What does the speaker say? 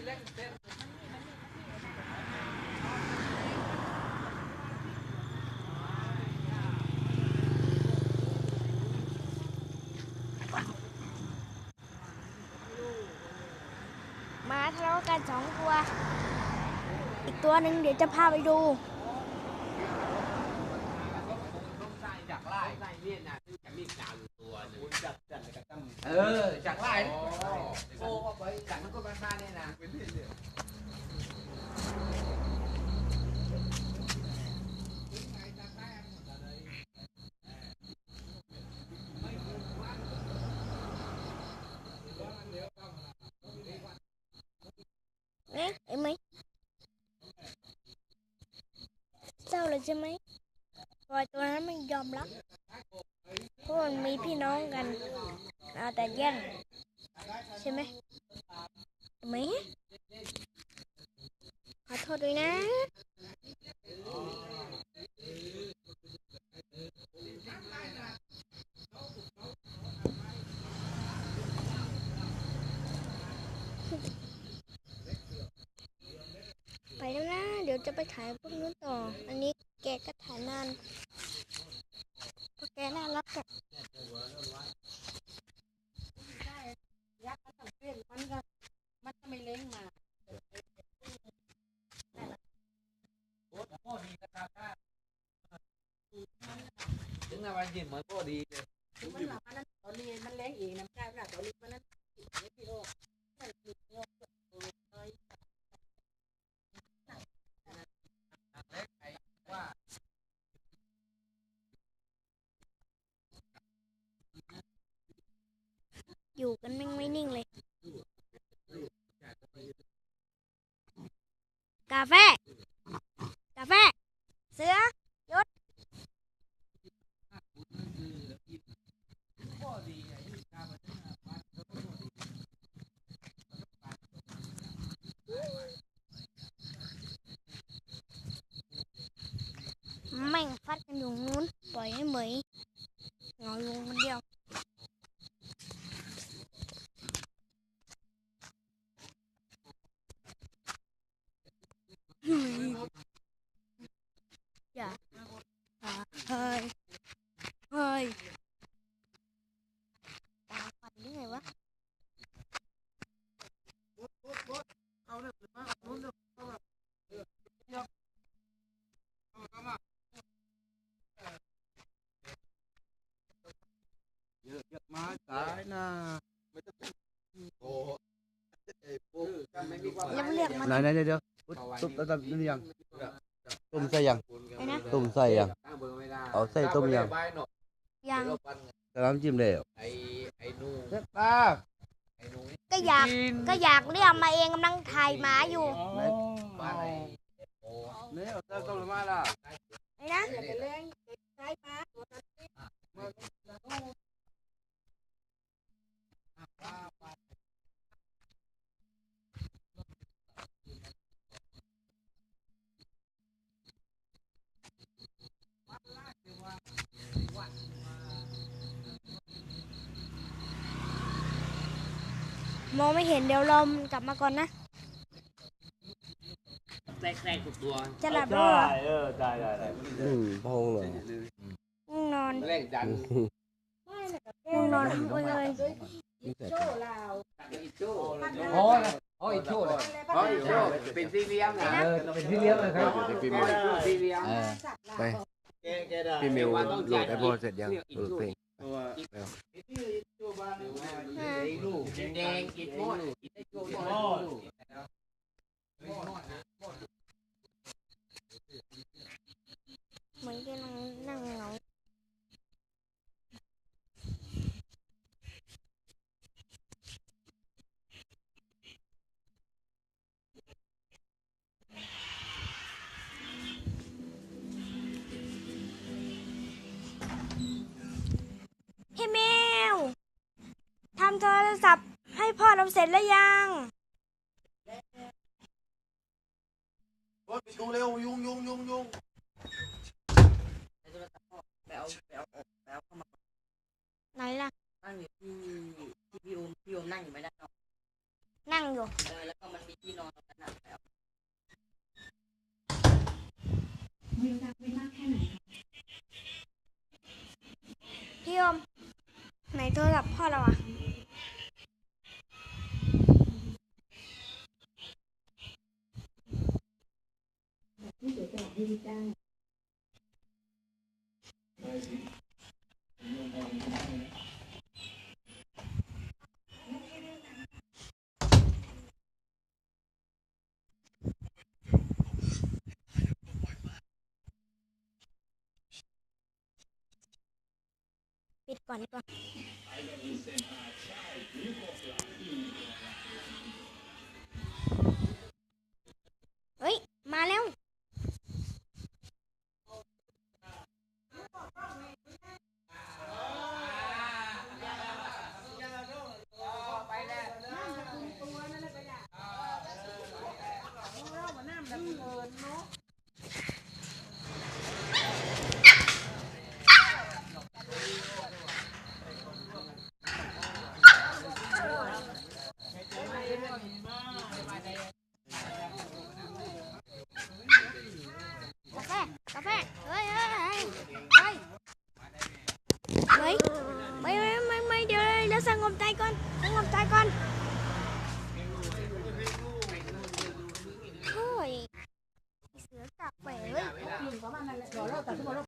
มาทะเลาะกัน2 ตัว อีกตัวหนึ่งเดี๋ยวจะพาไปดูจากไล่เนี่ยนะจะมีกาวอยู่ตัวนึงจากไล่โอ้ก็ไปจากมันก็บ้านๆเนี่ยนะเห็นไหมเศร้าเลยใช่ไหมปล่อยตัวนั้นมันยอมรับเพราะมันมีพี่น้องกันแต่แย่งใช่ไหมเห็นไหมขอโทษด้วยนะไปแล้วนะเดี๋ยวจะไปถ่ายพวกนู้นต่ออันนี้แกก็ถ่ายนานเพราะแกน่ารักอะมันจะไม่เล้งมาถึงวันยินมันก็ดีเลยมันหลับมันตอนนี้มันเล้งอีกน้ำใจมันตอนนี้มันนั้นพี่โอ้มันคือโอ้อยู่กันไม่นิ่งเลยกาแฟเสือหยุดแม่งฟัดกันอยู่นู้นปล่อยให้เหมยเหงาลงคนเดียวอย่าเฮ้ยตาฝันยังไงวะเยอะมาตายนะไม่ต้องโอ้แล้วเรียกมัน ไหนเดี๋ยวตุ่มตำนี่ยังตุ่มใส่ยัง ไอ้นะ ตุ่มใส่ยังเอาใส่ต้มยัง ยัง แต่น้ำจิ้มเลยไอ้นู เจ็บตา ไอ้นู ก็อยากเรียกมาเองกำลังถ่ายหมาอยู่ บ้านไหนโอ้ เนี่ยเอาต้มมาล่ะ ไอ้นะ อย่าไปเล้งใช้มาตัวนั้นมองไม่เห็นเดี๋ยวเรากลับมาก่อนนะ แตกทุกตัว จะหลับแล้วเหรอ พงเลย นอน แรงดัน นอนไปเลย โจ้ลาว อีโจ้โอ้ยอีโจ้เลยอีโจ้เป็นสี่เหลี่ยมนะเป็นสี่เหลี่ยมเลยครับสี่เหลี่ยม ไปพี่มิวโหลดไอโฟนเสร็จยังโหลดเพลง แดงกินหมดกินได้โจ้หมดเหมือนกำลังนั่งเหงาพี่มิวทำโทรศัพท์ให้พ่อทำเสร็จแล้วยัง ดูเร็วยุงไหนล่ะ นั่งอยู่ที่พี่โอมนั่งอยู่ไม่ได้หรอก นั่งอยู่ แล้วก็มันมี ที่นอนตรงนั้นแล้ว พี่โอมไหนโทรศัพท์พ่อเราอ่ะปิดก่อนดีกว่าเฮ้ย มาแล้ว กาแฟ กาแฟ เฮ้ยเฮ้ยเฮ้ยเฮ้ยไม่เดี๋ยวสงบใจก่อนสงบใจก่อนโอ้ยเสือกากไปเฮ้ย ประมาณนั้นแหละรอเราแต่ทุกคน